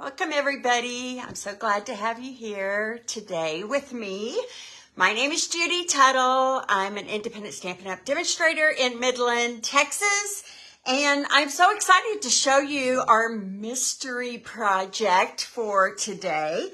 Welcome everybody. I'm so glad to have you here today with me. My name is Judy Tuttle. I'm an independent Stampin' Up! Demonstrator in Midland, Texas. And I'm so excited to show you our mystery project for today.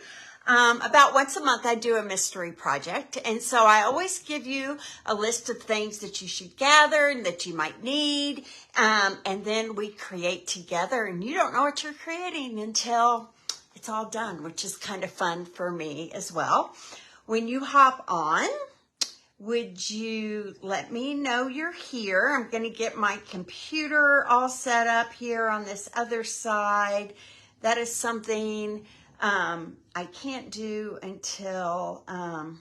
About once a month, I do a mystery project. And so I always give you a list of things that you should gather and that you might need. And then we create together, and you don't know what you're creating until it's all done, which is kind of fun for me as well. When you hop on, would you let me know you're here? I'm going to get my computer all set up here on this other side. That is something I can't do until I'm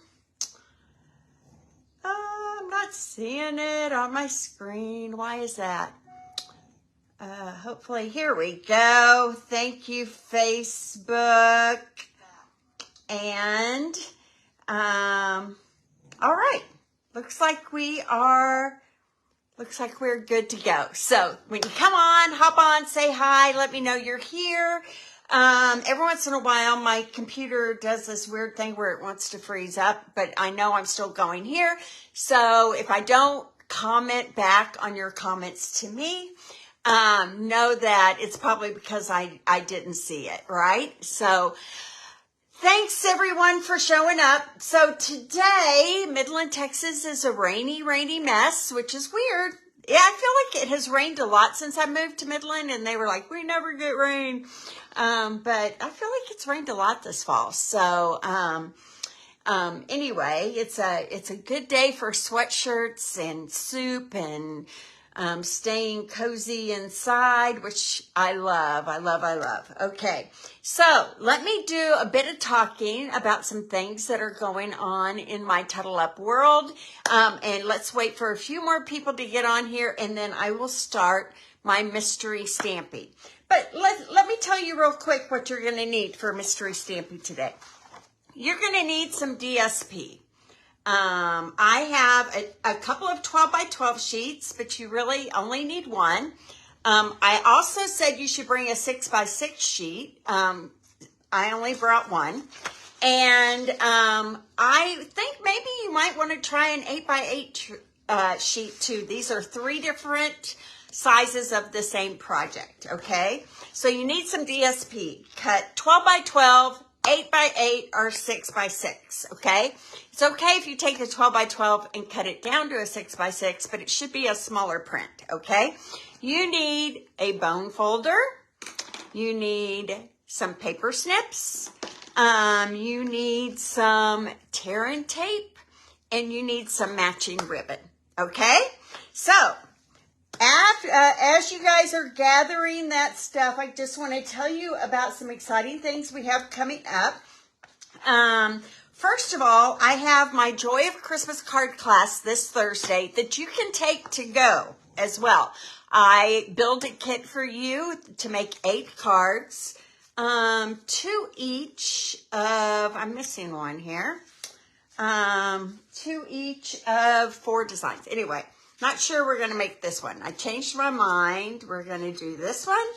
not seeing it on my screen. Why is that? Hopefully, here we go. Thank you, Facebook. And all right, looks like we're good to go. So when you come on, hop on, say hi, let me know you're here. Every once in a while, my computer does this weird thing where it wants to freeze up, but I know I'm still going here. So if I don't comment back on your comments to me, know that it's probably because I didn't see it, right? So thanks everyone for showing up. So today, Midland, Texas is a rainy mess, which is weird. Yeah, I feel like it has rained a lot since I moved to Midland, and they were like, we never get rain. But I feel like it's rained a lot this fall. So, anyway, it's a good day for sweatshirts and soup and staying cozy inside, which I love. Okay, so let me do a bit of talking about some things that are going on in my Tuttle Up world. And let's wait for a few more people to get on here, and then I will start my mystery stamping. But let me tell you real quick what you're going to need for mystery stamping today. You're going to need some DSP. I have a couple of 12 by 12 sheets, but you really only need one. I also said you should bring a 6 by 6 sheet. I only brought one. And I think maybe you might want to try an 8 by 8 sheet too. These are 3 different sizes of the same project, okay? So you need some DSP. Cut 12 by 12, 8 by 8, or 6 by 6, okay? It's okay if you take the 12 by 12 and cut it down to a 6 by 6, but it should be a smaller print, okay? You need a bone folder. You need some paper snips. You need some tear and tape, and you need some matching ribbon, okay? So, as you guys are gathering that stuff, I just want to tell you about some exciting things we have coming up. First of all, I have my Joy of Christmas card class this Thursday that you can take to go as well. I build a kit for you to make 8 cards, 2 each of, I'm missing one here, 2 each of 4 designs. Anyway, not sure we're going to make this one. I changed my mind. We're going to do this one,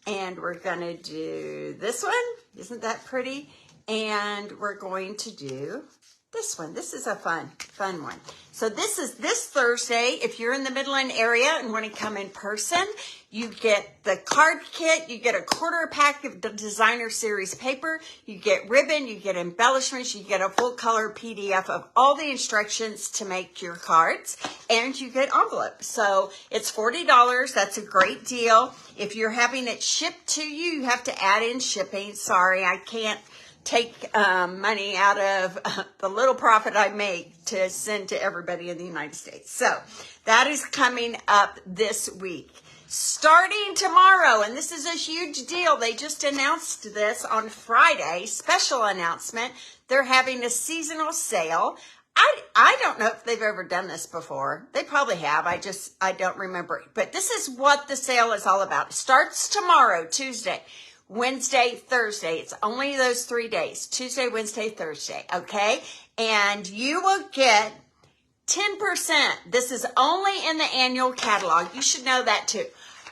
and we're going to do this one. Isn't that pretty? And we're going to do this one. This is a fun one. So this is this Thursday. If you're in the Midland area and want to come in person, you get the card kit. You get a quarter pack of the designer series paper. You get ribbon. You get embellishments. You get a full color PDF of all the instructions to make your cards. And you get envelopes. So it's $40. That's a great deal. If you're having it shipped to you, you have to add in shipping. Sorry, I can't take money out of the little profit I make to send to everybody in the United States. So that is coming up this week. Starting tomorrow, and this is a huge deal. They just announced this on Friday, special announcement. They're having a seasonal sale. I don't know if they've ever done this before. They probably have. I don't remember. But this is what the sale is all about. It starts tomorrow, Tuesday. Wednesday, Thursday. It's only those 3 days. Tuesday, Wednesday, Thursday. Okay? And you will get 10%. This is only in the annual catalog. You should know that too.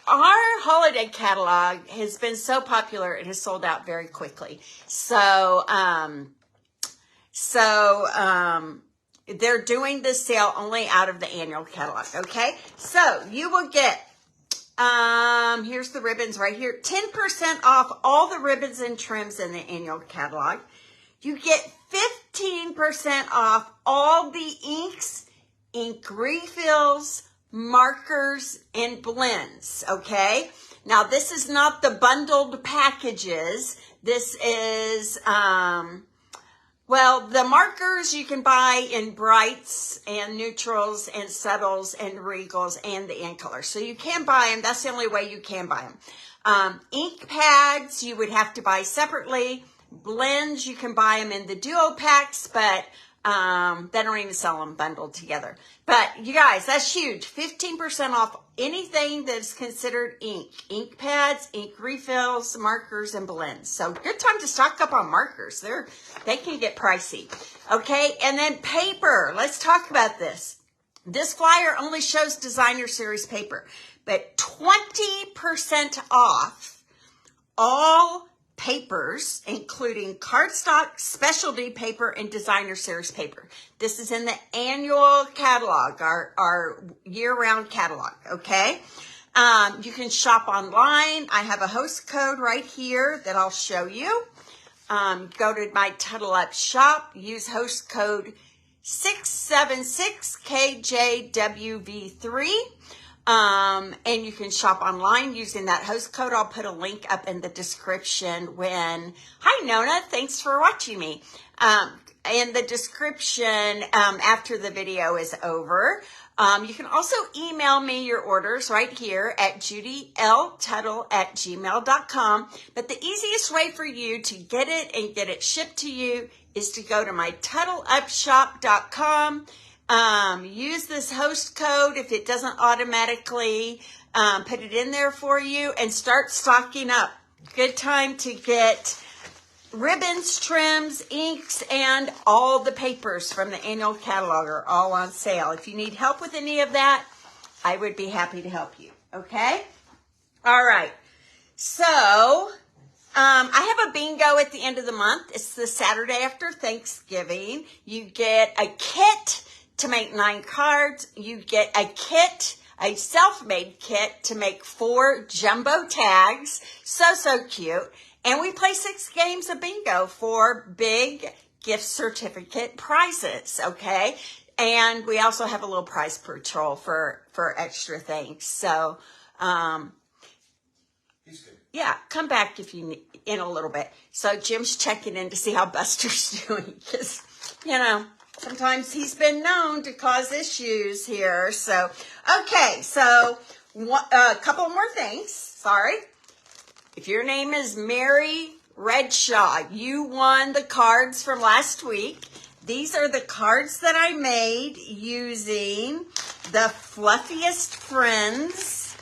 our holiday catalog has been so popular, it has sold out very quickly. So they're doing this sale only out of the annual catalog, okay? So you will get, here's the ribbons right here, 10% off all the ribbons and trims in the annual catalog. You get 15% off all the inks, ink refills, markers, and blends, okay? Now, this is not the bundled packages. This is, well, the markers you can buy in brights and neutrals and subtles and regals and the in color. So you can buy them. That's the only way you can buy them. Ink pads you would have to buy separately. Blends, you can buy them in the duo packs, but they don't even sell them bundled together. But you guys, that's huge. 15% off anything that's considered ink. Ink pads, ink refills, markers, and blends. So good time to stock up on markers. They can get pricey. Okay, and then paper. Let's talk about this. This flyer only shows designer series paper, but 20% off all papers, including cardstock, specialty paper, and designer series paper. This is in the annual catalog, our year-round catalog, okay? You can shop online. I have a host code right here that I'll show you. Go to my Tuttle Up shop, use host code 676KJWV3. And you can shop online using that host code. I'll put a link up in the description hi Nona, thanks for watching me. In the description, after the video is over. You can also email me your orders right here at judyltuttle@gmail.com. But the easiest way for you to get it and get it shipped to you is to go to my TuttleUpShop.com. Use this host code if it doesn't automatically put it in there for you, and start stocking up. Good time to get ribbons, trims, inks, and all the papers from the annual catalog are all on sale. If you need help with any of that, I would be happy to help you. Okay? All right. So I have a bingo at the end of the month. It's the Saturday after Thanksgiving. You get a kit to make 9 cards. You get a kit, a self-made kit to make 4 jumbo tags. So cute. And we play 6 games of bingo for big gift certificate prizes, okay? And we also have a little prize patrol for extra things. So, yeah, come back if you need, in a little bit. So Jim's checking in to see how Buster's doing, because, sometimes he's been known to cause issues here. So, okay, so a couple more things. Sorry. If your name is Mary Redshaw, you won the cards from last week. These are the cards that I made using the Fluffiest Friends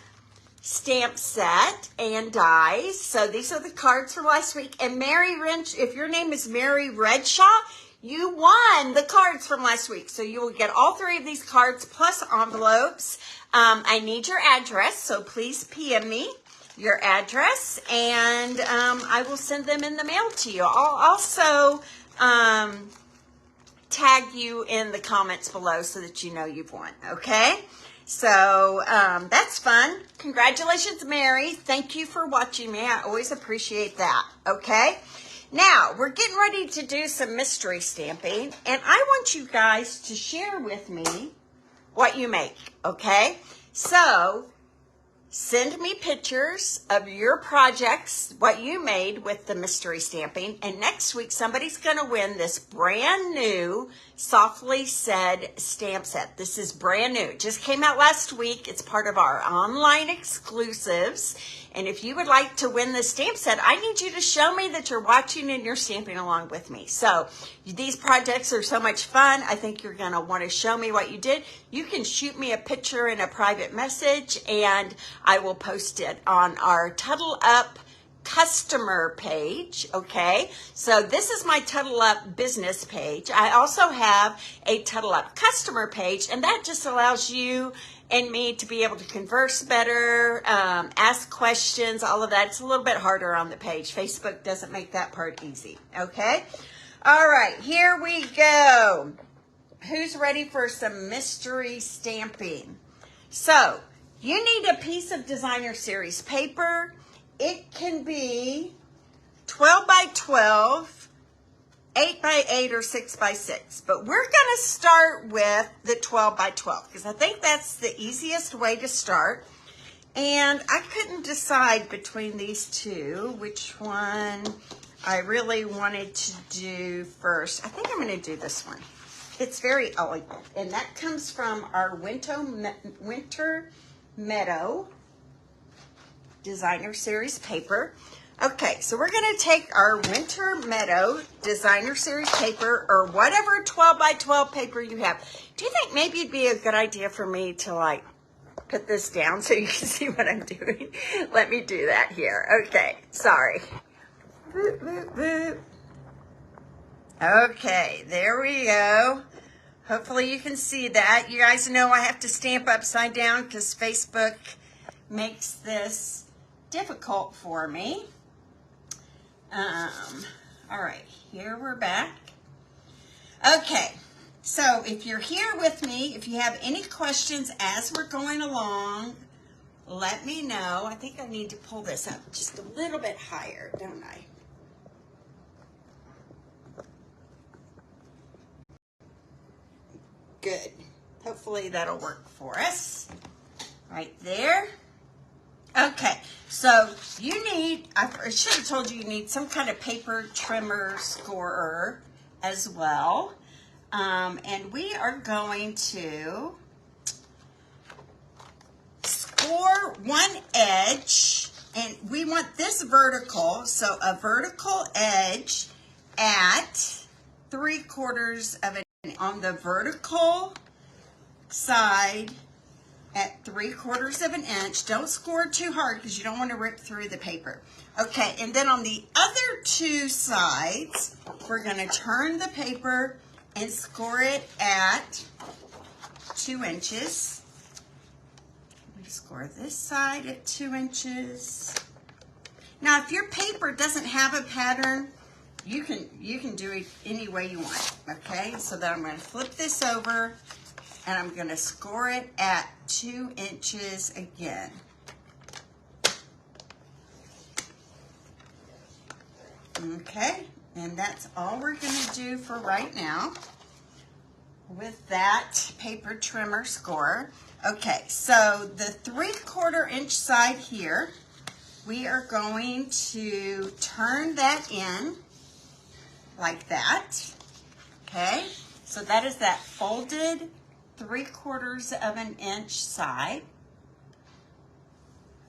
stamp set and dies. So these are the cards from last week. And if your name is Mary Redshaw, you won the cards from last week. So you will get all 3 of these cards plus envelopes. I need your address, so please PM me your address, and I will send them in the mail to you. I'll also tag you in the comments below so that you know you've won, okay? So that's fun. Congratulations, Mary. Thank you for watching me. I always appreciate that, okay? Now, we're getting ready to do some mystery stamping, and I want you guys to share with me what you make, okay? So, send me pictures of your projects, what you made with the mystery stamping, and next week somebody's going to win this brand new Softly Said stamp set. This is brand new. It just came out last week. It's part of our online exclusives. And if you would like to win this stamp set, I need you to show me that you're watching and you're stamping along with me. So these projects are so much fun. I think you're going to want to show me what you did. You can shoot me a picture in a private message, and I will post it on our Tuttle Up customer page, okay? So this is my Tuttle Up business page. I also have a Tuttle Up customer page, and that just allows you and me to be able to converse better, ask questions, all of that. It's a little bit harder on the page. Facebook doesn't make that part easy, okay? All right, here we go. Who's ready for some mystery stamping? So, you need a piece of designer series paper. It can be 12 by 12, 8 by 8, or 6 by 6. But we're going to start with the 12 by 12 because I think that's the easiest way to start. And I couldn't decide between these two which one I really wanted to do first. I think I'm going to do this one. It's very elegant, and that comes from our Winter Meadow Designer Series paper. Okay, so we're going to take our Winter Meadow Designer Series paper, or whatever 12 by 12 paper you have. Do you think maybe it'd be a good idea for me to like put this down so you can see what I'm doing? Let me do that here. Okay, sorry. Boop, boop, boop. Okay, there we go. Hopefully you can see that. You guys know I have to stamp upside down because Facebook makes this difficult for me. All right, here we're back. Okay, so if you're here with me, if you have any questions as we're going along, let me know. I think I need to pull this up just a little bit higher, don't I? Good. Hopefully that'll work for us. Right there. Okay, so you need, I should have told you, you need some kind of paper trimmer scorer as well. And we are going to score one edge, and we want this vertical, so a vertical edge at 3/4 of an inch on the vertical side at 3/4 of an inch. Don't score too hard because you don't want to rip through the paper. Okay, and then on the other two sides, we're going to turn the paper and score it at 2 inches. We score this side at 2 inches. Now, if your paper doesn't have a pattern, you can do it any way you want. Okay, so then I'm going to flip this over, and I'm going to score it at 2 inches again. Okay, and that's all we're going to do for right now with that paper trimmer score. Okay, so the 3/4 inch side here, we are going to turn that in like that. Okay, so that is that folded 3/4 of an inch side.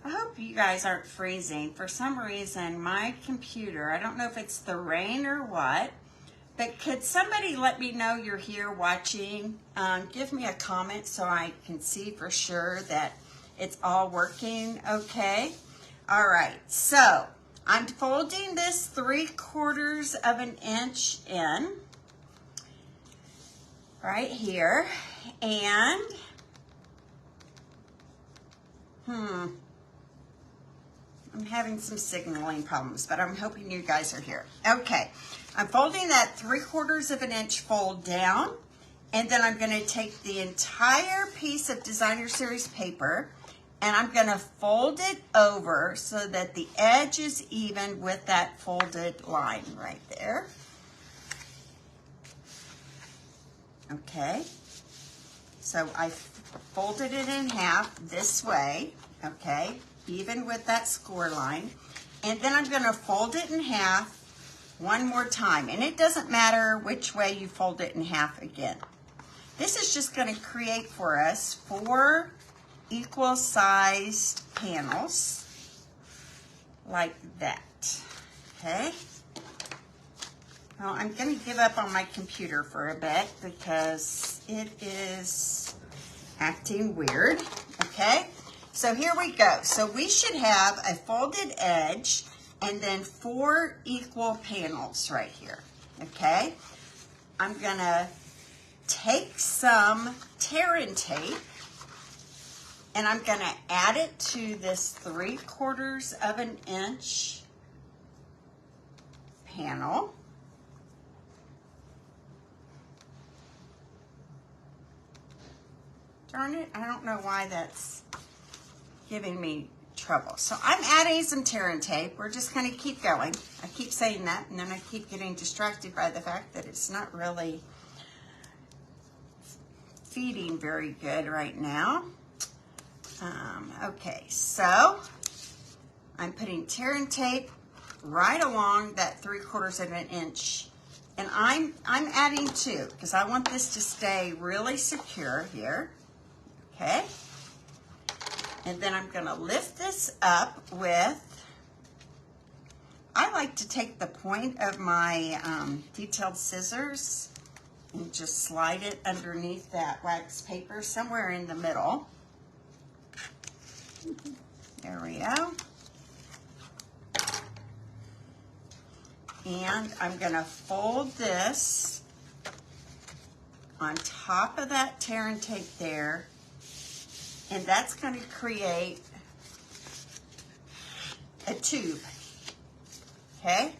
I hope you guys aren't freezing. For some reason, my computer, I don't know if it's the rain or what, but could somebody let me know you're here watching? Give me a comment so I can see for sure that it's all working okay. All right, so I'm folding this 3/4 of an inch in right here, and I'm having some signaling problems, but I'm hoping you guys are here. Okay, I'm folding that 3/4 of an inch fold down, and then I'm going to take the entire piece of Designer Series paper, and I'm going to fold it over so that the edge is even with that folded line right there. Okay, so I folded it in half this way, okay, even with that score line, and then I'm going to fold it in half one more time, and it doesn't matter which way you fold it in half again. This is just going to create for us 4 equal sized panels like that. Okay, well, I'm going to give up on my computer for a bit because it is acting weird. Okay, so here we go. So we should have a folded edge and then 4 equal panels right here. Okay, I'm gonna take some tear and tape And I'm going to add it to this 3/4 of an inch panel. Darn it, I don't know why that's giving me trouble. So I'm adding some tear tape. We're just going to keep going. I keep saying that, and then I keep getting distracted by the fact that it's not really feeding very good right now. Okay, so I'm putting tear tape right along that 3/4 of an inch, and I'm adding 2 because I want this to stay really secure here. Okay, and then I'm going to lift this up with, I like to take the point of my detailed scissors and just slide it underneath that wax paper somewhere in the middle. There we go. And I'm going to fold this on top of that tear and tape there, and that's going to create a tube. Okay?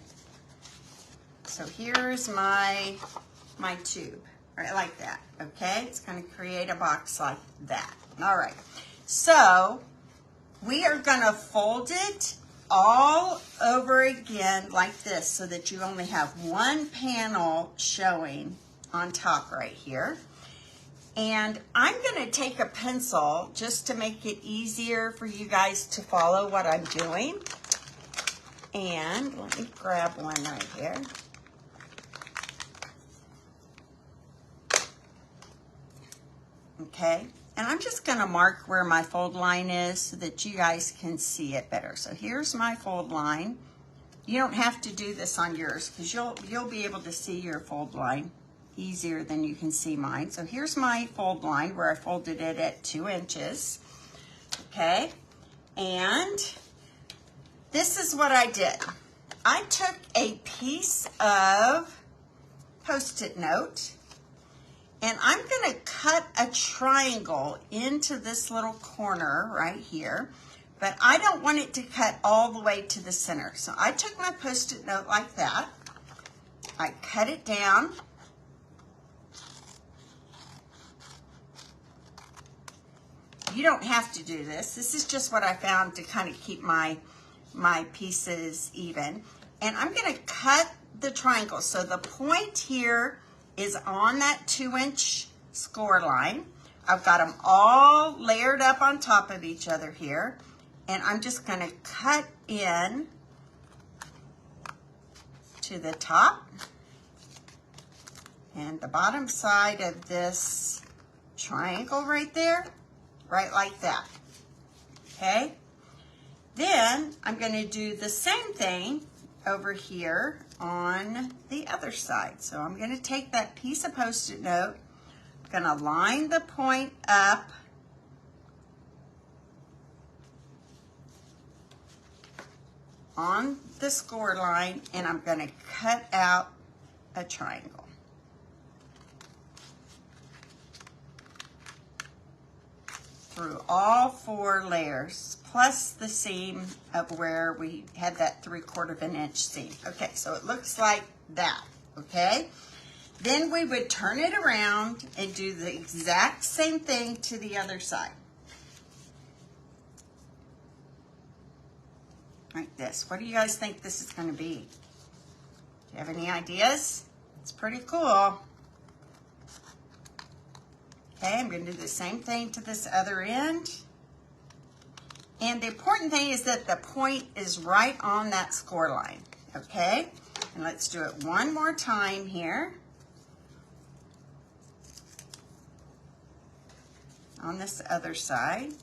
So here's my tube, right like that. Okay? It's going to create a box like that. All right. So we are going to fold it all over again like this so that you only have one panel showing on top right here. And I'm going to take a pencil just to make it easier for you guys to follow what I'm doing. And let me grab one right here. Okay. And I'm just going to mark where my fold line is so that you guys can see it better. So here's my fold line. You don't have to do this on yours because you'll be able to see your fold line easier than you can see mine. So here's my fold line where I folded it at 2 inches. Okay. And this is what I did. I took a piece of Post-it note, and I'm going to cut a triangle into this little corner right here, but I don't want it to cut all the way to the center. So I took my Post-it note like that. I cut it down. You don't have to do this. This is just what I found to kind of keep my pieces even. And I'm going to cut the triangle. So the point here is on that 2-inch score line. I've got them all layered up on top of each other here. And I'm just going to cut in to the top and the bottom side of this triangle right there, right like that. Okay? Then I'm going to do the same thing over here on the other side. So I'm going to take that piece of Post-it note, I'm going to line the point up on the score line, and I'm going to cut out a triangle. Through all 4 layers, plus the seam of where we had that 3/4 of an inch seam. Okay, so it looks like that, okay? Then we would turn it around and do the exact same thing to the other side. Like this. What do you guys think this is going to be? Do you have any ideas? It's pretty cool. Okay, I'm going to do the same thing to this other end. And the important thing is that the point is right on that score line. Okay, and let's do it one more time here. On this other side.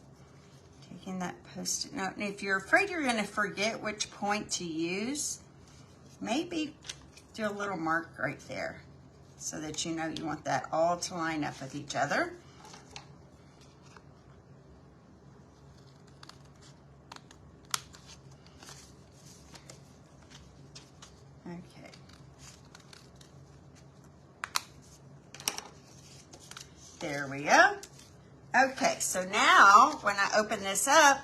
Taking that Post-it note. And if you're afraid you're going to forget which point to use, maybe do a little mark right there, so that you know you want that all to line up with each other. Okay. There we go. Okay, so now when I open this up,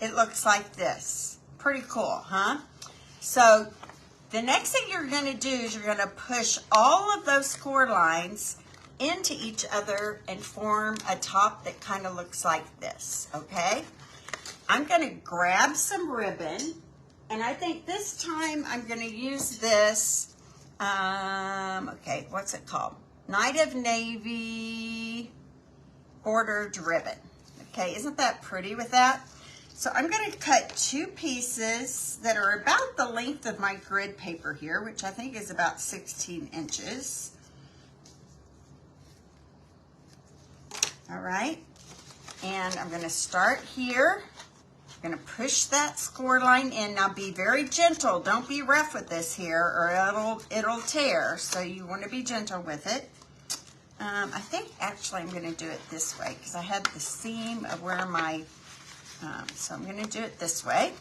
it looks like this. Pretty cool, huh? So the next thing you're going to do is you're going to push all of those score lines into each other and form a top that kind of looks like this, okay? I'm going to grab some ribbon, and I think this time I'm going to use this, okay, what's it called? Night of Navy bordered ribbon. Okay, isn't that pretty with that? So I'm going to cut 2 pieces that are about the length of my grid paper here, which I think is about 16 inches. All right, and I'm going to start here. I'm going to push that score line in. Now be very gentle. Don't be rough with this here or it'll tear. So you want to be gentle with it. I think actually I'm going to do it this way because I had the seam of where my, so I'm going to do it this way.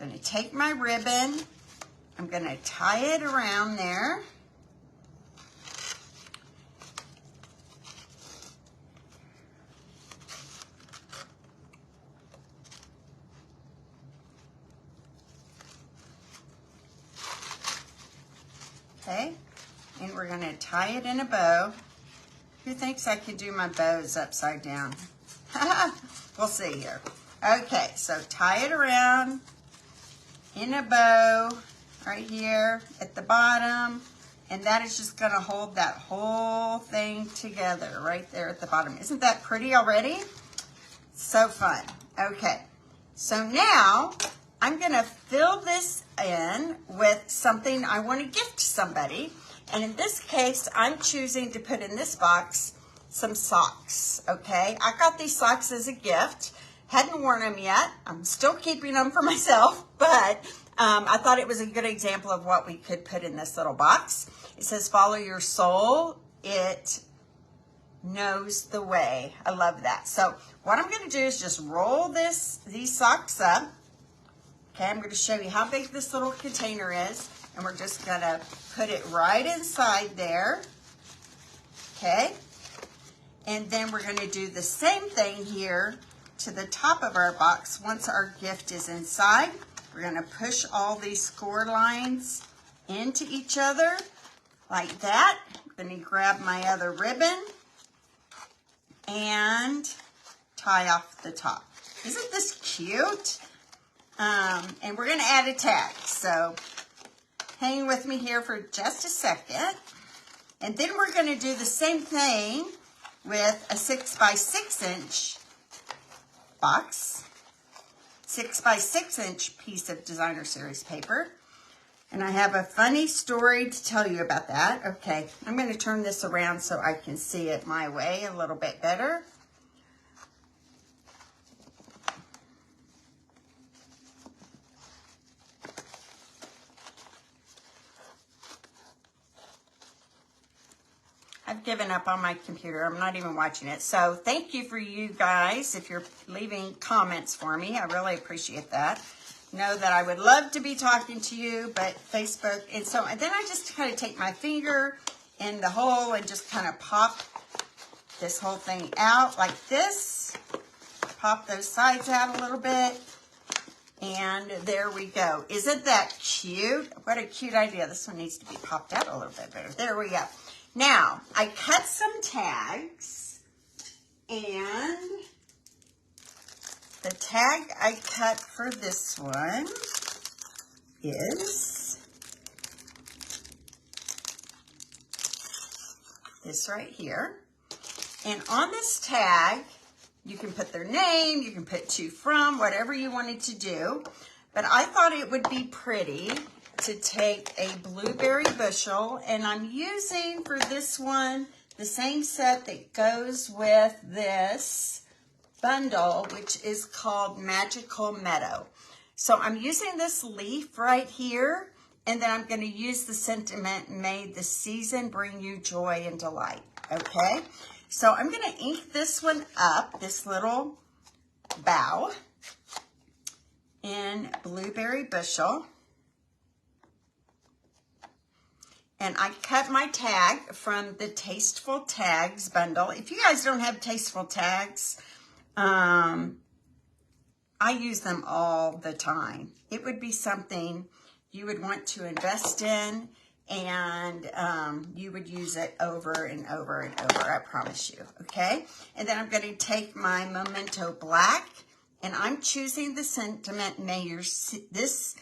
I'm going to take my ribbon. I'm going to tie it around there. Okay, and we're going to tie it in a bow. Who thinks I could do my bows upside down? We'll see here. Okay, so tie it around in a bow right here at the bottom, and that is just going to hold that whole thing together right there at the bottom. Isn't that pretty already? So fun. Okay, so now I'm going to fill this in with something I want to gift to somebody. And in this case, I'm choosing to put in this box some socks, okay? I got these socks as a gift. Hadn't worn them yet. I'm still keeping them for myself, but I thought it was a good example of what we could put in this little box. It says, follow your soul. It knows the way. I love that. So what I'm going to do is just roll these socks up. Okay, I'm going to show you how big this little container is, and we're just going to put it right inside there. Okay, and then we're going to do the same thing here to the top of our box. Once our gift is inside, we're going to push all these score lines into each other like that. I'm going to grab my other ribbon and tie off the top. Isn't this cute? And we're going to add a tag. So hang with me here for just a second. And then we're going to do the same thing with a 6 by 6 inch box, 6 by 6 inch piece of designer series paper. And I have a funny story to tell you about that. Okay, I'm going to turn this around so I can see it my way a little bit better. I've given up on my computer. I'm not even watching it. So thank you for you guys if you're leaving comments for me. I really appreciate that. Know that I would love to be talking to you, but Facebook. And so then I just kind of take my finger in the hole and just kind of pop this whole thing out like this. Pop those sides out a little bit. And there we go. Isn't that cute? What a cute idea. This one needs to be popped out a little bit better. There we go. Now, I cut some tags, and the tag I cut for this one is this right here. And on this tag, you can put their name, you can put to, from, whatever you wanted to do. But I thought it would be pretty to take a blueberry bushel, and I'm using for this one the same set that goes with this bundle, which is called Magical Meadow. So I'm using this leaf right here, and then I'm going to use the sentiment, may the season bring you joy and delight. Okay, so I'm going to ink this one up, this little bow, in blueberry bushel. And I cut my tag from the Tasteful Tags bundle. If you guys don't have Tasteful Tags, I use them all the time. It would be something you would want to invest in, and you would use it over and over and over, I promise you, okay? And then I'm going to take my Memento Black, and I'm choosing the sentiment, may this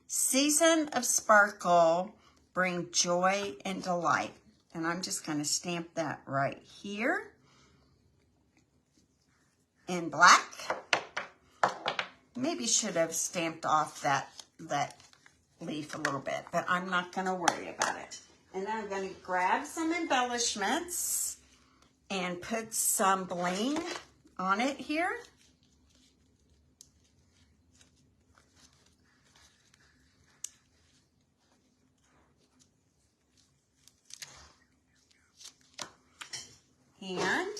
season of sparkle bring joy and delight. And I'm just going to stamp that right here in black. Maybe should have stamped off that leaf a little bit, but I'm not going to worry about it. And then I'm going to grab some embellishments and put some bling on it here. And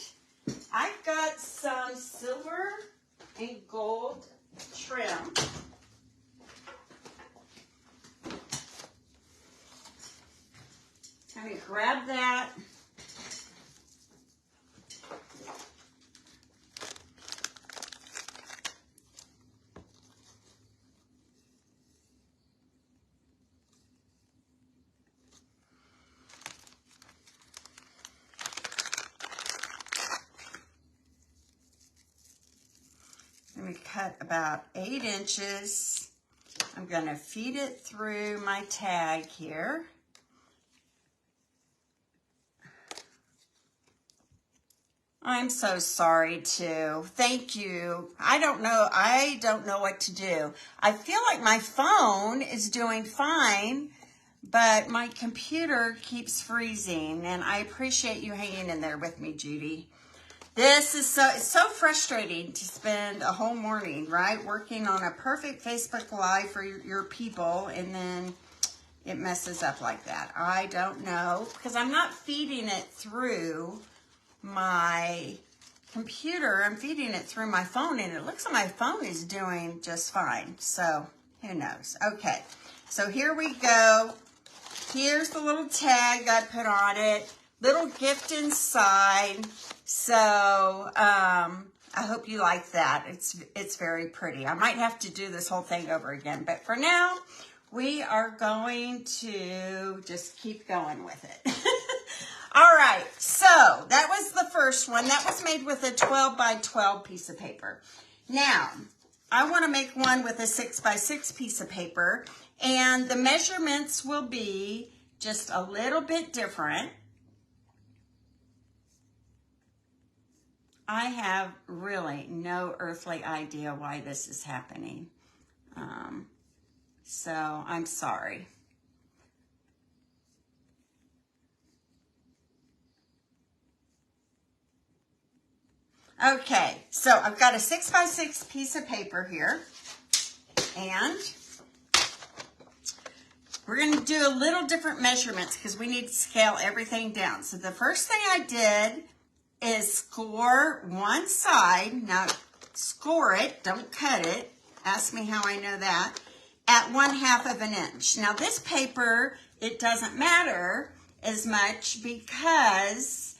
I've got some silver and gold trim. I'm going to grab that. Let me cut about 8 inches. I'm going to feed it through my tag here. I'm so sorry too. Thank you. I don't know what to do. I feel like my phone is doing fine, but my computer keeps freezing, and I appreciate you hanging in there with me, Judy. This is it's so frustrating to spend a whole morning, right, working on a perfect Facebook Live for your people, and then it messes up like that. I don't know, because I'm not feeding it through my computer. I'm feeding it through my phone, and it looks like my phone is doing just fine. So who knows? Okay, so here we go. Here's the little tag I put on it. Little gift inside. So I hope you like that. It's very pretty. I might have to do this whole thing over again, but for now we are going to just keep going with it. All right, so that was the first one. That was made with a 12 by 12 piece of paper. Now I want to make one with a 6 by 6 piece of paper, and the measurements will be just a little bit different. I have really no earthly idea why this is happening. So I'm sorry. Okay, so I've got a 6 by 6 piece of paper here, and we're going to do a little different measurements because we need to scale everything down. So the first thing I did is score one side. Now score it, don't cut it. Ask me how I know that. At 1/2 of an inch. Now this paper, it doesn't matter as much because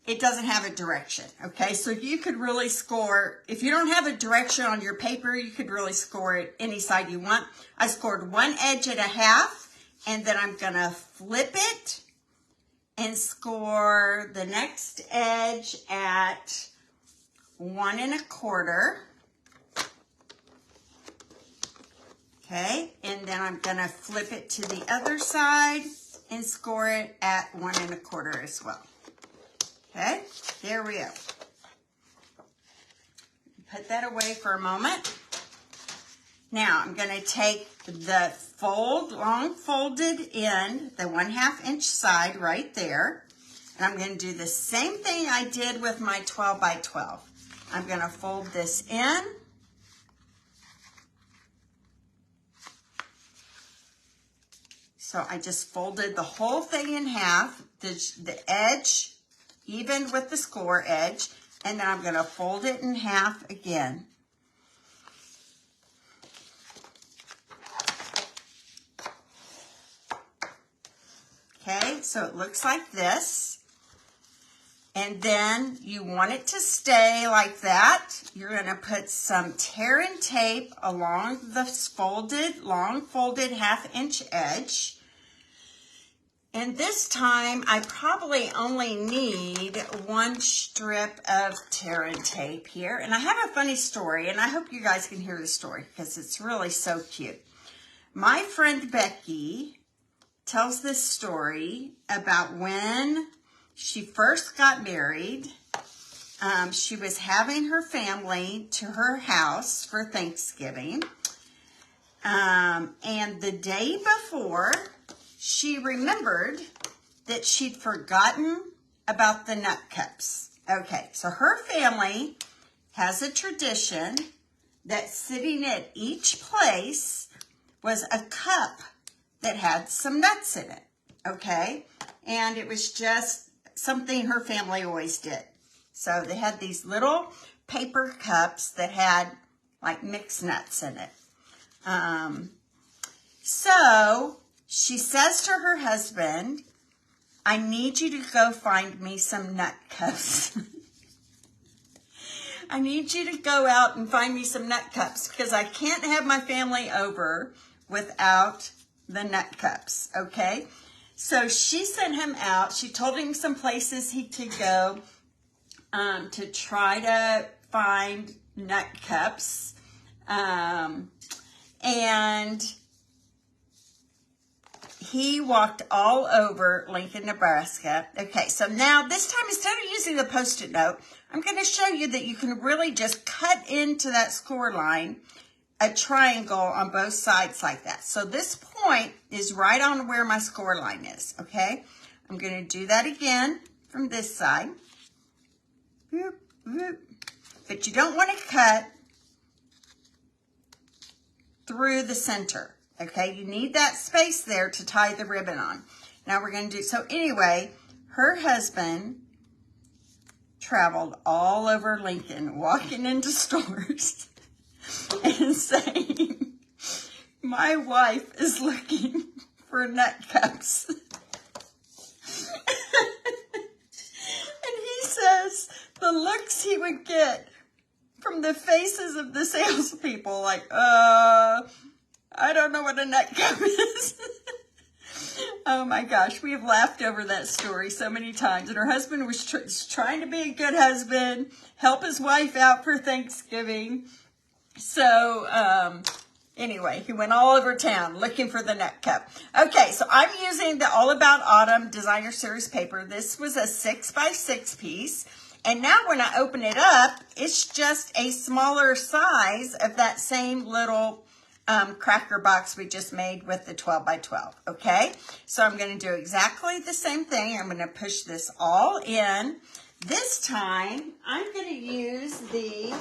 it doesn't have a direction. Okay, so you could really score, if you don't have a direction on your paper, you could really score it any side you want. I scored one edge at 1/2, and then I'm gonna flip it and score the next edge at 1 1/4. Okay, and then I'm gonna flip it to the other side and score it at 1 1/4 as well. Okay, there we go. Put that away for a moment. Now I'm going to take the long folded end, the 1/2 inch side right there, and I'm going to do the same thing I did with my 12 by 12. I'm going to fold this in. So I just folded the whole thing in half, the edge even with the score edge, and then I'm going to fold it in half again. so it looks like this. And then you want it to stay like that. You're going to put some tear and tape along the long folded 1/2 inch edge. And this time I probably only need 1 strip of tear and tape here. And I have a funny story, and I hope you guys can hear the story because it's really so cute. My friend Becky tells this story about when she first got married. She was having her family to her house for Thanksgiving. And the day before, she remembered that she'd forgotten about the nut cups. Okay, so her family has a tradition that sitting at each place was a cup that had some nuts in it, okay? And it was just something her family always did. So they had these little paper cups that had like mixed nuts in it. So she says to her husband, I need you to go find me some nut cups. I need you to go out and find me some nut cups because I can't have my family over without the nut cups, okay? So she sent him out. She told him some places he could go to try to find nut cups. And he walked all over Lincoln, Nebraska. Okay, so now this time, instead of using the Post-it note, I'm going to show you that you can really just cut into that score line a triangle on both sides like that. So this point is right on where my score line is, okay? I'm going to do that again from this side. Whoop, whoop. But you don't want to cut through the center, okay? You need that space there to tie the ribbon on. Now we're going to do, so anyway, her husband traveled all over Lincoln, walking into stores and saying, my wife is looking for nut cups. And he says the looks he would get from the faces of the salespeople, like, I don't know what a nut cup is. Oh my gosh, we have laughed over that story so many times. And her husband was trying to be a good husband, help his wife out for Thanksgiving. So, anyway, he went all over town looking for the nut cup. Okay, so I'm using the All About Autumn Designer Series paper. This was a 6x6 piece. And now when I open it up, it's just a smaller size of that same little cracker box we just made with the 12x12, okay? So I'm going to do exactly the same thing. I'm going to push this all in. This time, I'm going to use the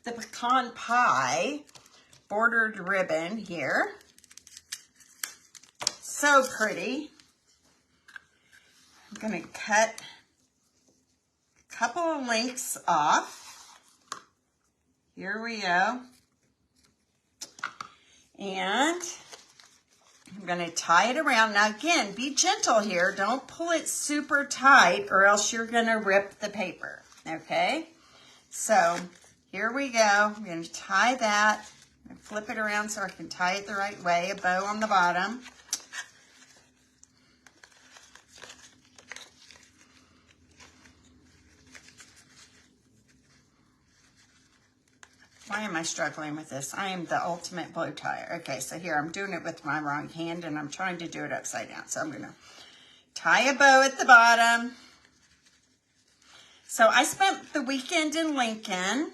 pecan pie bordered ribbon here. So pretty. I'm going to cut a couple of lengths off. Here we go. And I'm going to tie it around. Now again, be gentle here. Don't pull it super tight or else you're going to rip the paper. Okay? So here we go. I'm going to tie that. I'm going to flip it around so I can tie it the right way. A bow on the bottom. Why am I struggling with this? I am the ultimate blow tire. Okay, so here I'm doing it with my wrong hand and I'm trying to do it upside down. So I'm going to tie a bow at the bottom. So I spent the weekend in Lincoln.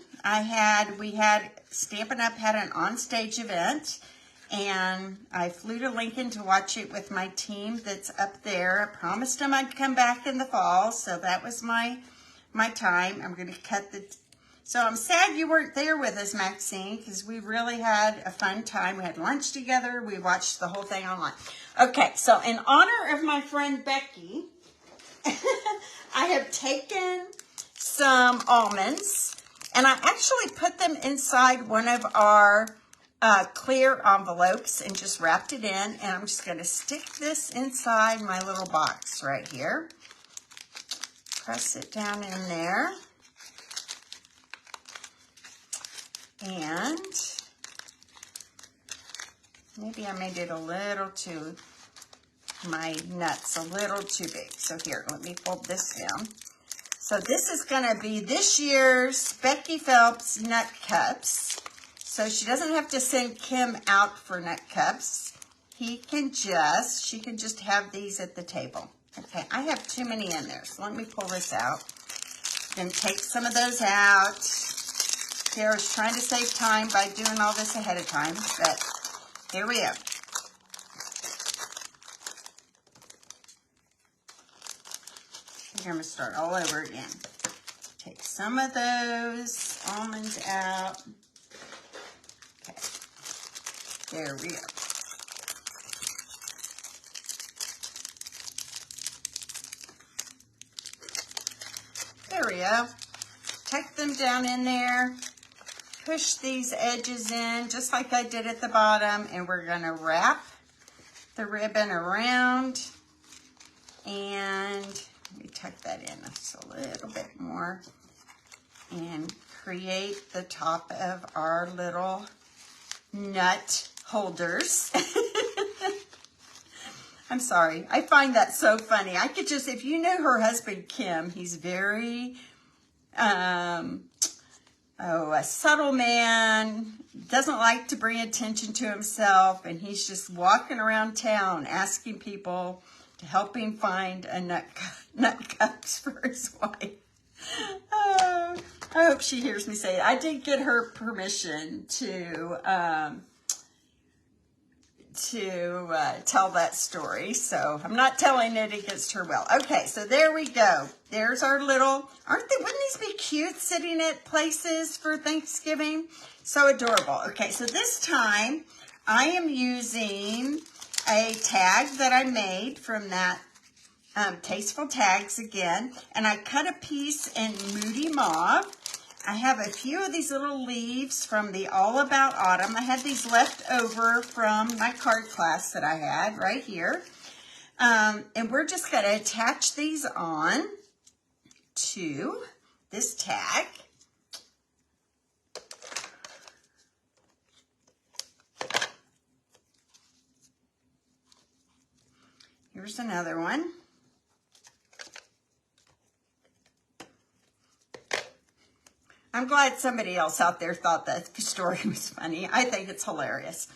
We had Stampin' Up! Had an onstage event and I flew to Lincoln to watch it with my team that's up there. I promised them I'd come back in the fall, so that was my time. I'm going to cut the... So I'm sad you weren't there with us, Maxine, because we really had a fun time. We had lunch together. We watched the whole thing online. Okay, so in honor of my friend Becky, I have taken some almonds, and I actually put them inside one of our clear envelopes and just wrapped it in. And I'm just going to stick this inside my little box right here. Press it down in there. And maybe I made it a little too, my nuts a little too big. So here, let me fold this down. So this is going to be this year's Becky Phelps nut cups. So she doesn't have to send Kim out for nut cups. She can just have these at the table. Okay, I have too many in there, so let me pull this out. Then take some of those out. Kara's trying to save time by doing all this ahead of time, but here we go. I'm going to start all over again. Take some of those almonds out. Okay, there we go. There we go. Tuck them down in there. Push these edges in just like I did at the bottom, and we're going to wrap the ribbon around, and let me tuck that in just a little bit more and create the top of our little nut holders. I'm sorry. I find that so funny. I could just, if you know her husband, Kim, he's very, a subtle man, doesn't like to bring attention to himself, and he's just walking around town asking people to help him find a nut cups for his wife. Oh, I hope she hears me say it. I did get her permission to tell that story, so I'm not telling it against her will. Okay, so there we go. There's our little, wouldn't these be cute sitting at places for Thanksgiving? So adorable. Okay, so this time I am using a tag that I made from that Tasteful Tags again, and I cut a piece in Moody Mauve. I have a few of these little leaves from the All About Autumn. I had these left over from my card class that I had right here. And we're just going to attach these on to this tag. Here's another one. I'm glad somebody else out there thought that the story was funny. I think it's hilarious.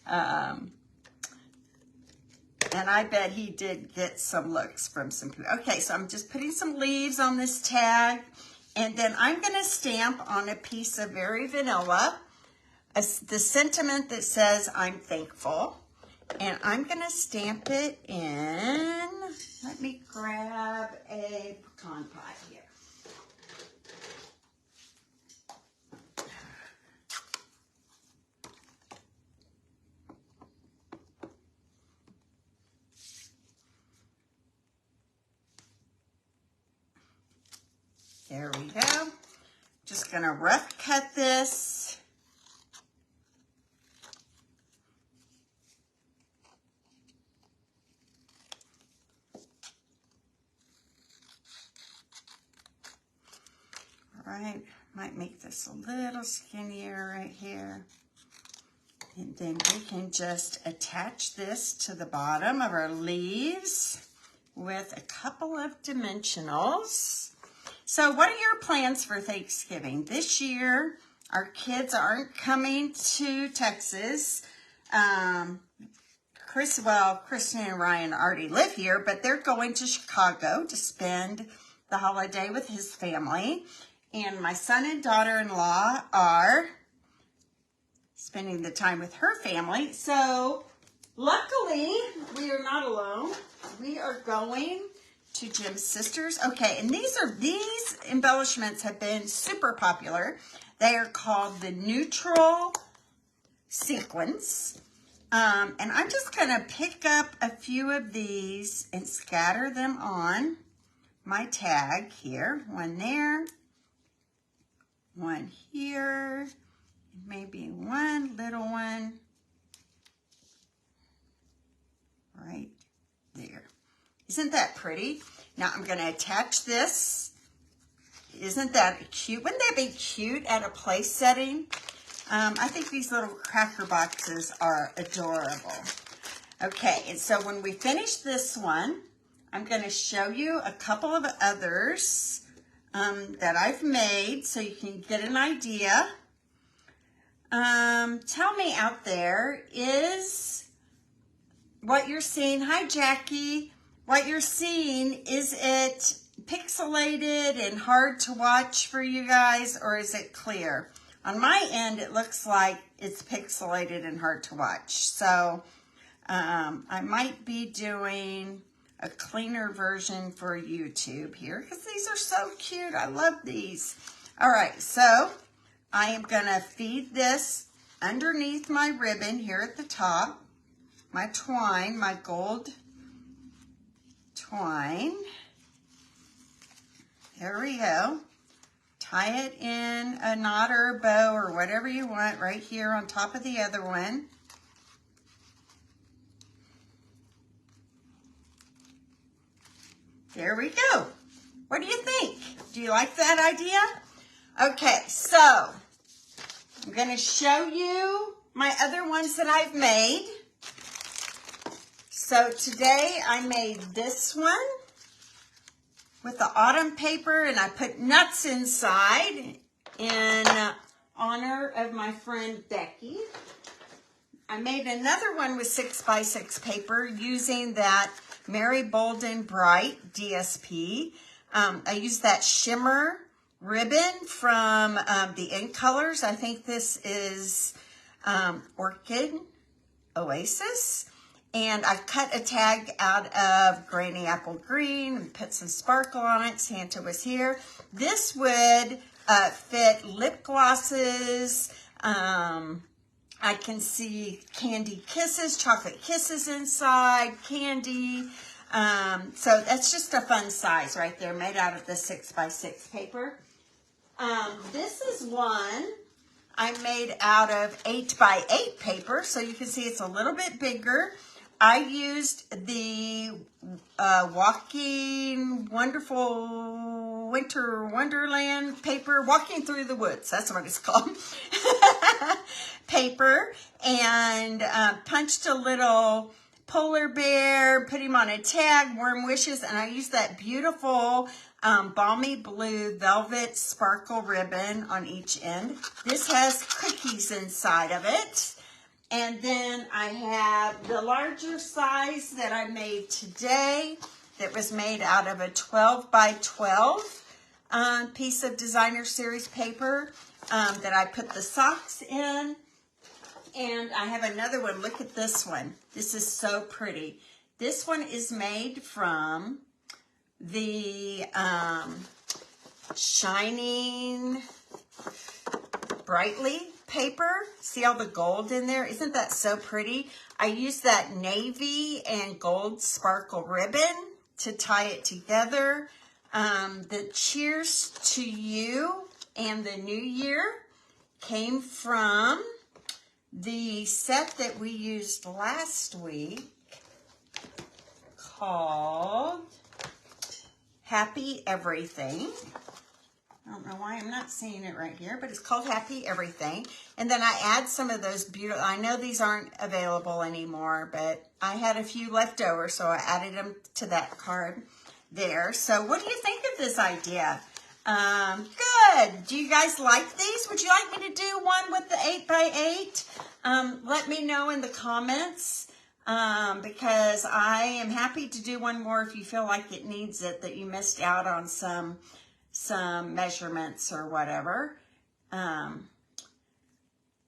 And I bet he did get some looks from some people. Okay, so I'm just putting some leaves on this tag. And then I'm going to stamp on a piece of Very Vanilla the sentiment that says, I'm thankful. And I'm going to stamp it in. Let me grab a pecan pie here. There we go. Just gonna rough cut this. All right, might make this a little skinnier right here. And then we can just attach this to the bottom of our leaves with a couple of dimensionals. So what are your plans for Thanksgiving? This year, our kids aren't coming to Texas. Kristen and Ryan already live here, but they're going to Chicago to spend the holiday with his family. And my son and daughter-in-law are spending the time with her family. So luckily, we are not alone. We are going to Jim's sisters. Okay, and these embellishments have been super popular. They are called the Neutral Sequins. And I'm just going to pick up a few of these and scatter them on my tag here. One there, one here, Maybe one little one right there. Isn't that pretty? Now I'm going to attach this. Isn't that cute? Wouldn't that be cute at a place setting? I think these little cracker boxes are adorable. Okay, and so when we finish this one, I'm going to show you a couple of others that I've made so you can get an idea. Tell me out there, is what you're seeing, hi Jackie, what you're seeing, is it pixelated and hard to watch for you guys, or is it clear? On my end, it looks like it's pixelated and hard to watch. So I might be doing a cleaner version for YouTube here because these are so cute. I love these. All right, so I am going to feed this underneath my ribbon here at the top, my twine, my gold twine. There we go. Tie it in a knot or a bow or whatever you want right here on top of the other one. There we go. What do you think? Do you like that idea? Okay, so I'm going to show you my other ones that I've made. So today I made this one with the autumn paper, and I put nuts inside in honor of my friend Becky. I made another one with 6x6 paper using that Mary Bolden Bright DSP. I used that shimmer ribbon from the In Colors. I think this is Orchid Oasis. And I cut a tag out of Granny Apple Green and put some sparkle on it. Santa was here. This would fit lip glosses. I can see candy kisses, chocolate kisses inside, candy. So that's just a fun size right there, made out of the 6x6 paper. This is one I made out of 8x8 paper. So you can see it's a little bit bigger. I used the Walking Wonderful Winter Wonderland paper, Walking Through the Woods, that's what it's called, paper, and punched a little polar bear, put him on a tag, warm wishes, and I used that beautiful balmy blue velvet sparkle ribbon on each end. This has cookies inside of it. And then I have the larger size that I made today that was made out of a 12x12 piece of Designer Series paper that I put the socks in. And I have another one. Look at this one. This is so pretty. This one is made from the Shining Brightly paper. See all the gold in there? Isn't that so pretty? I used that navy and gold sparkle ribbon to tie it together. The Cheers to You and the New Year came from the set that we used last week called Happy Everything. I don't know why I'm not seeing it right here, but it's called Happy Everything. And then I add some of those beautiful, I know these aren't available anymore, but I had a few left over, so I added them to that card there. So what do you think of this idea? Good. Do you guys like these? Would you like me to do one with the 8x8? Let me know in the comments, because I am happy to do one more if you feel like it needs it, that you missed out on some measurements or whatever.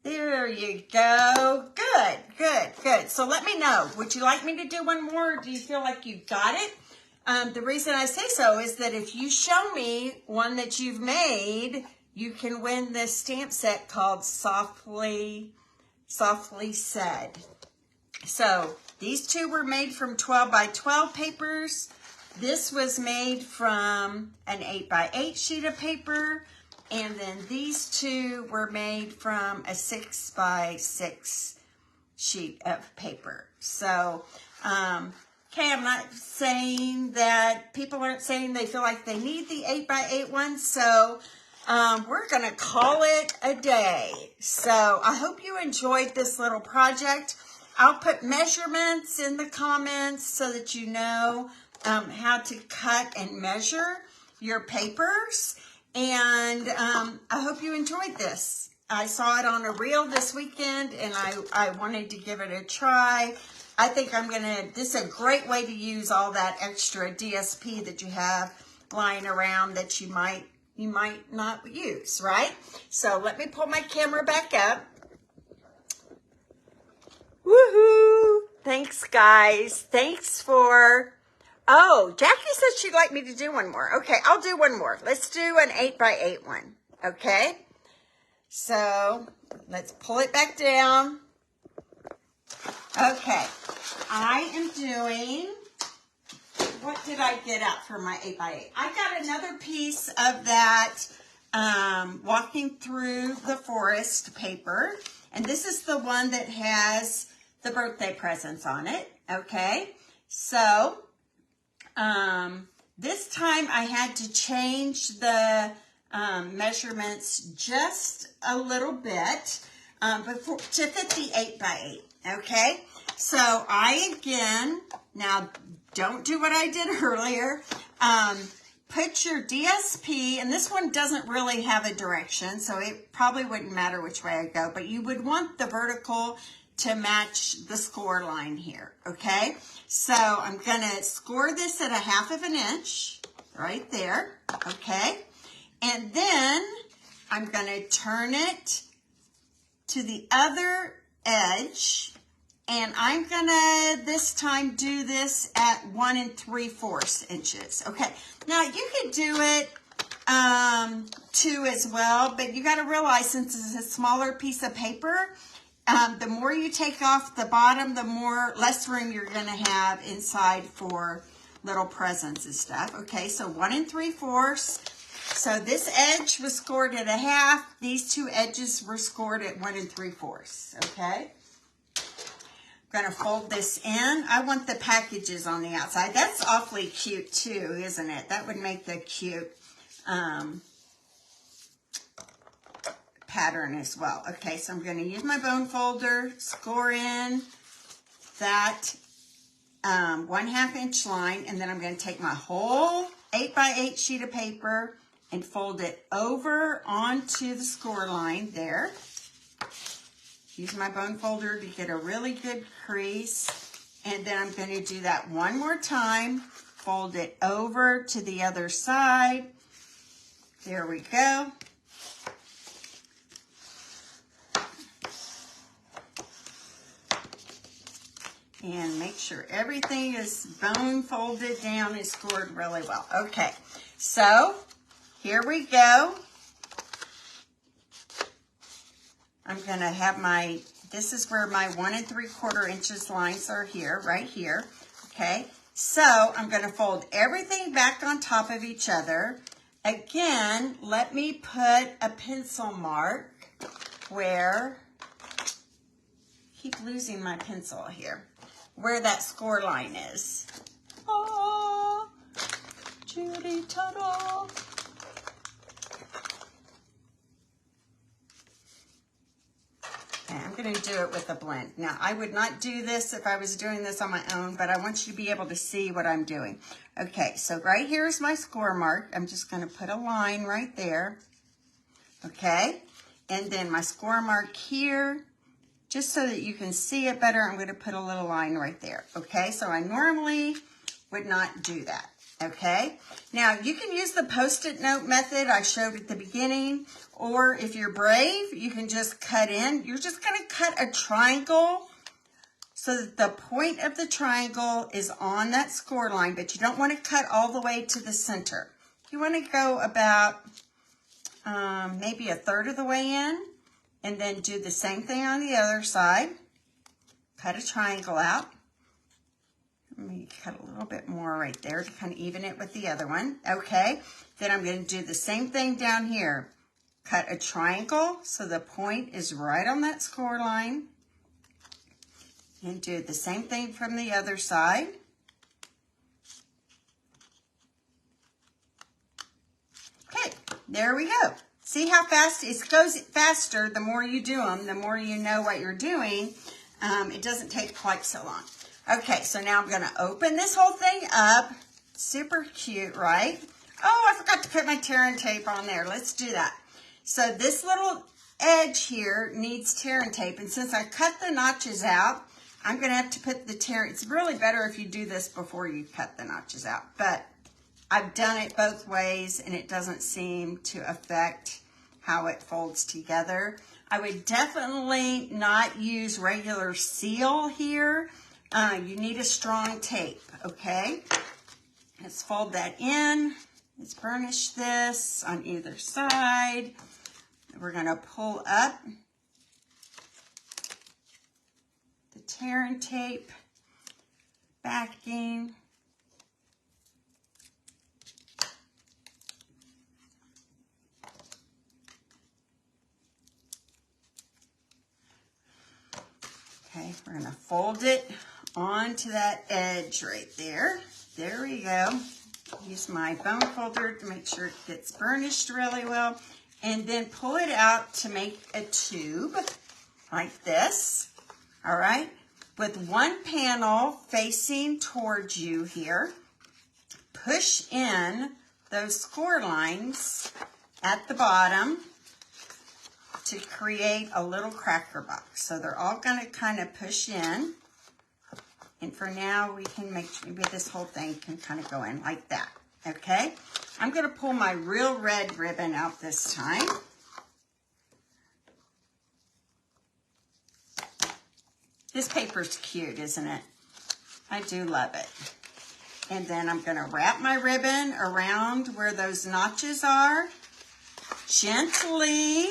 There you go. Good, good, good. So let me know. Would you like me to do one more, or do you feel like you got it? The reason I say so is that if you show me one that you've made, you can win this stamp set called Softly Said. So these two were made from 12x12 papers. This was made from an 8x8 sheet of paper. And then these two were made from a 6x6 sheet of paper. So, okay, I'm not saying that people aren't saying they feel like they need the 8x8 one. So, we're going to call it a day. So I hope you enjoyed this little project. I'll put measurements in the comments so that you know how to cut and measure your papers. And I hope you enjoyed this. I saw it on a reel this weekend and I wanted to give it a try. I think this is a great way to use all that extra DSP that you have lying around that you might not use, right? So let me pull my camera back up. Woohoo! Thanks, guys. Thanks for... Oh, Jackie said she'd like me to do one more. Okay, I'll do one more. Let's do an 8x8 one, okay? So let's pull it back down. Okay, I am doing... What did I get out for my 8x8? I got another piece of that Walking Through the Forest paper. And this is the one that has the birthday presents on it. Okay. So, this time I had to change the measurements just a little bit to fit the 8x8. Okay. So I now don't do what I did earlier. Put your DSP, and this one doesn't really have a direction, so it probably wouldn't matter which way I go, but you would want the vertical to match the score line here, okay? So I'm gonna score this at 1/2 inch, right there, okay? And then I'm gonna turn it to the other edge, and I'm gonna this time do this at 1 3/4 inches. Okay, now you could do it 2 as well, but you gotta realize since it's a smaller piece of paper, the more you take off the bottom, the less room you're gonna have inside for little presents and stuff. Okay, so 1 3/4. So this edge was scored at 1/2. These two edges were scored at 1 3/4. Okay. I'm going to fold this in. I want the packages on the outside. That's awfully cute too, isn't it? That would make the cute pattern as well. Okay, so I'm going to use my bone folder, score in that 1/2 inch line, and then I'm going to take my whole 8x8 sheet of paper and fold it over onto the score line there. Use my bone folder to get a really good crease. And then I'm going to do that one more time. Fold it over to the other side. There we go. And make sure everything is bone folded down and scored really well. Okay, so here we go. I'm going to have this is where my 1 3/4 inches lines are here, right here. Okay, so I'm going to fold everything back on top of each other. Again, let me put a pencil mark where, keep losing my pencil here, where that score line is. Oh, Judy Tuttle. Okay, I'm going to do it with a blend. Now, I would not do this if I was doing this on my own, but I want you to be able to see what I'm doing. Okay, so right here is my score mark. I'm just going to put a line right there. Okay, and then my score mark here, just so that you can see it better, I'm going to put a little line right there. Okay, so I normally would not do that. Okay, now you can use the Post-it note method I showed at the beginning, or if you're brave, you can just cut in. You're just going to cut a triangle so that the point of the triangle is on that score line, but you don't want to cut all the way to the center. You want to go about maybe 1/3 of the way in, and then do the same thing on the other side. Cut a triangle out. Let me cut a little bit more right there to kind of even it with the other one. Okay, then I'm going to do the same thing down here. cut a triangle so the point is right on that score line. And do the same thing from the other side. Okay, there we go. See how fast it goes faster the more you do them, the more you know what you're doing. It doesn't take quite so long. Okay, so now I'm gonna open this whole thing up. Super cute, right? Oh, I forgot to put my tear and tape on there. Let's do that. So this little edge here needs tear and tape, and since I cut the notches out, I'm gonna have to put the tear. It's really better if you do this before you cut the notches out, but I've done it both ways and it doesn't seem to affect how it folds together. I would definitely not use regular seal here. You need a strong tape, okay? Let's fold that in. Let's burnish this on either side. We're gonna pull up the tear and tape backing. Okay, we're gonna fold it onto that edge right there. There we go. Use my bone folder to make sure it gets burnished really well. And then pull it out to make a tube like this. All right, with one panel facing towards you here. Push in those score lines at the bottom to create a little cracker box. So they're all gonna kind of push in. And for now, we can make sure maybe this whole thing can kind of go in like that, okay? I'm gonna pull my real red ribbon out this time. This paper's cute, isn't it? I do love it. And then I'm gonna wrap my ribbon around where those notches are. Gently,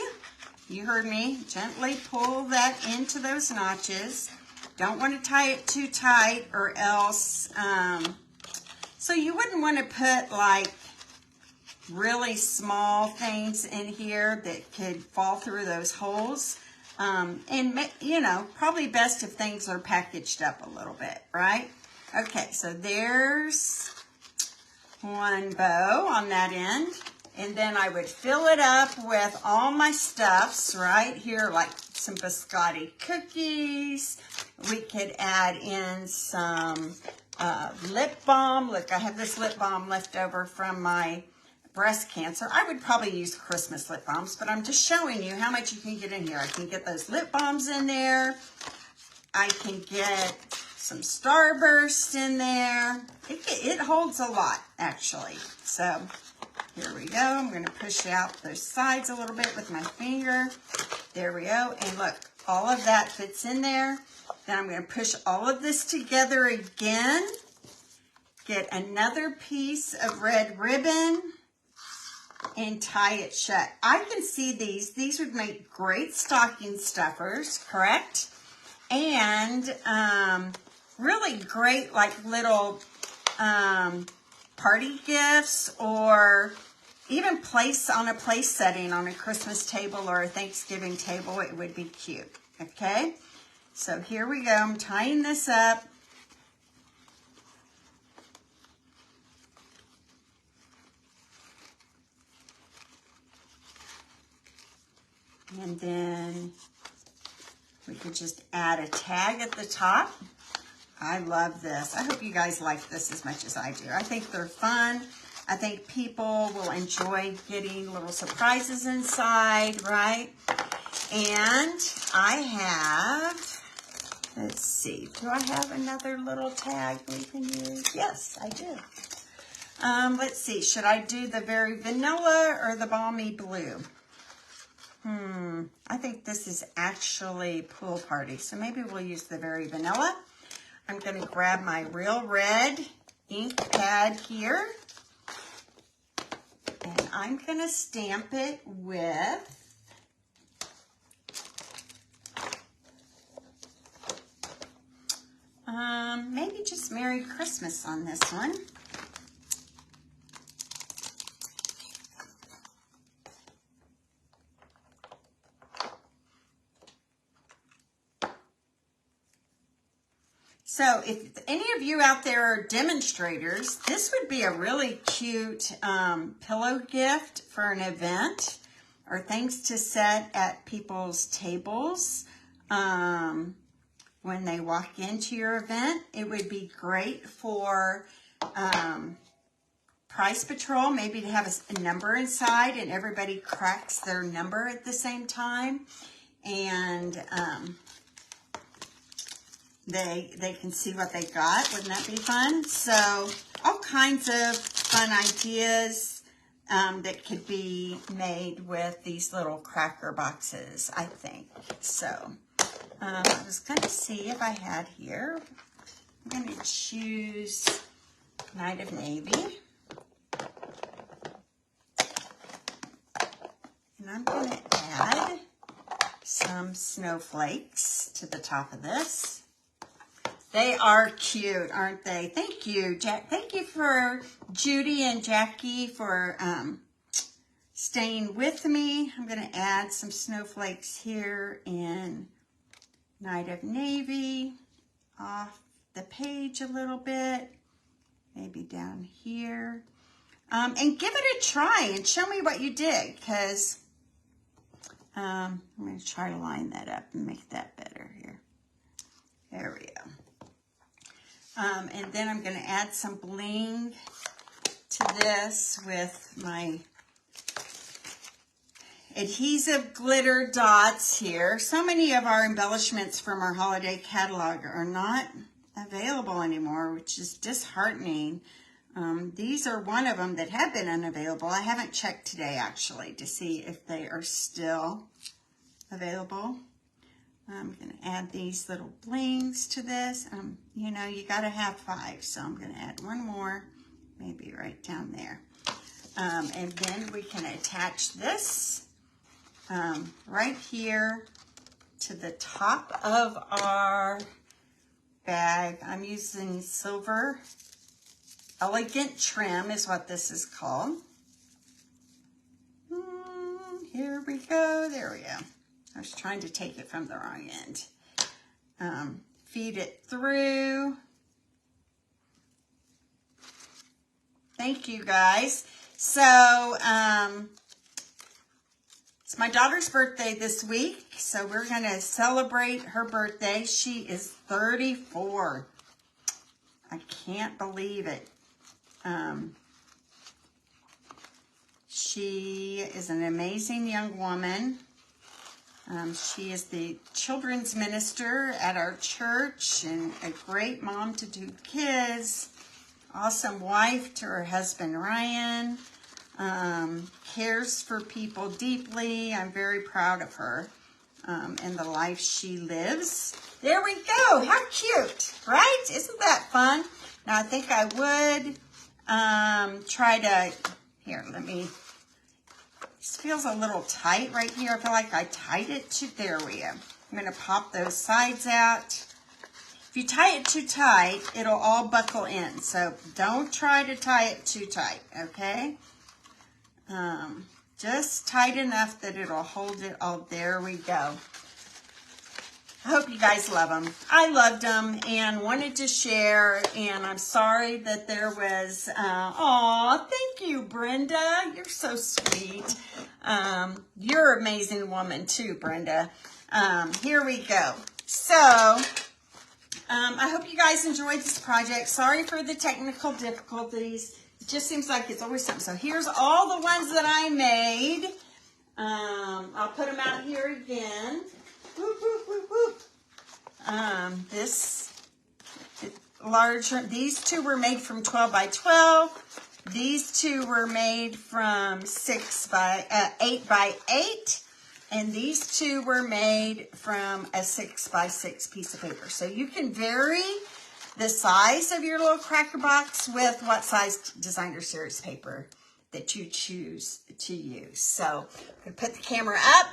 you heard me, gently pull that into those notches. Don't want to tie it too tight or else, so you wouldn't want to put like really small things in here that could fall through those holes. And you know, probably best if things are packaged up a little bit, right? Okay, so there's one bow on that end. And then I would fill it up with all my stuffs right here, like some biscotti cookies. We could add in some lip balm. Look, I have this lip balm left over from my breast cancer. I would probably use Christmas lip balms, but I'm just showing you how much you can get in here. I can get those lip balms in there. I can get some Starburst in there. It holds a lot, actually. So here we go. I'm going to push out those sides a little bit with my finger. There we go. And look, all of that fits in there. Then I'm going to push all of this together again. Get another piece of red ribbon and tie it shut. I can see these. These would make great stocking stuffers, correct? And really great like little party gifts, or even place on a place setting on a Christmas table or a Thanksgiving table. It would be cute, okay? So here we go. I'm tying this up. And then we could just add a tag at the top. I love this. I hope you guys like this as much as I do. I think they're fun. I think people will enjoy getting little surprises inside, right? And I have, let's see, do I have another little tag we can use? Yes, I do. Let's see, should I do the very vanilla or the balmy blue? I think this is actually pool party, so maybe we'll use the very vanilla. I'm going to grab my real red ink pad here, and I'm going to stamp it with maybe just Merry Christmas on this one. So if any of you out there are demonstrators, this would be a really cute pillow gift for an event or things to set at people's tables when they walk into your event. It would be great for prize patrol, maybe to have a number inside and everybody cracks their number at the same time. And they can see what they got. Wouldn't that be fun? So all kinds of fun ideas that could be made with these little cracker boxes, I think. So I was going to see if I had here. I'm going to choose Night of Navy. And I'm going to add some snowflakes to the top of this. They are cute, aren't they? Thank you, Jack. Thank you for Judy and Jackie for staying with me. I'm going to add some snowflakes here in Night of Navy off the page a little bit, maybe down here. And give it a try and show me what you did, because I'm going to try to line that up and make that better here. There we go. And then I'm going to add some bling to this with my adhesive glitter dots here. So many of our embellishments from our holiday catalog are not available anymore, which is disheartening. These are one of them that have been unavailable. I haven't checked today actually to see if they are still available. I'm going to add these little blings to this. You know, you got to have 5, so I'm going to add one more, maybe right down there. And then we can attach this right here to the top of our bag. I'm using silver elegant trim is what this is called. Here we go. There we go. I was trying to take it from the wrong end. Feed it through. Thank you, guys. So, it's my daughter's birthday this week, so we're going to celebrate her birthday. She is 34. I can't believe it. She is an amazing young woman. She is the children's minister at our church and a great mom to 2 kids. Awesome wife to her husband, Ryan. Cares for people deeply. I'm very proud of her and the life she lives. There we go. How cute, right? Isn't that fun? Now, I think I would try to, here, let me, this feels a little tight right here. I feel like I tied it to, there we go. I'm going to pop those sides out. If you tie it too tight, it'll all buckle in. So don't try to tie it too tight, okay? Just tight enough that it'll hold it all. There we go. I hope you guys love them. I loved them and wanted to share, and I'm sorry that there was, aw, thank you, Brenda. You're so sweet. You're an amazing woman too, Brenda. Here we go. So, I hope you guys enjoyed this project. Sorry for the technical difficulties. It just seems like it's always something. So here's all the ones that I made. I'll put them out here again. Whoop, whoop, whoop, whoop. This larger, these 2 were made from 12 by 12. These 2 were made from 8 by 8. And these 2 were made from a 6 by 6 piece of paper. So you can vary the size of your little cracker box with what size designer series paper that you choose to use. So I'm going to put the camera up,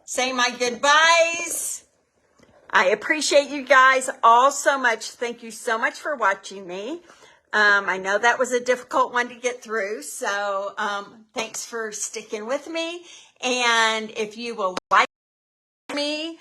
say my goodbyes. I appreciate you guys all so much. Thank you so much for watching me. I know that was a difficult one to get through, so thanks for sticking with me. And if you will like me,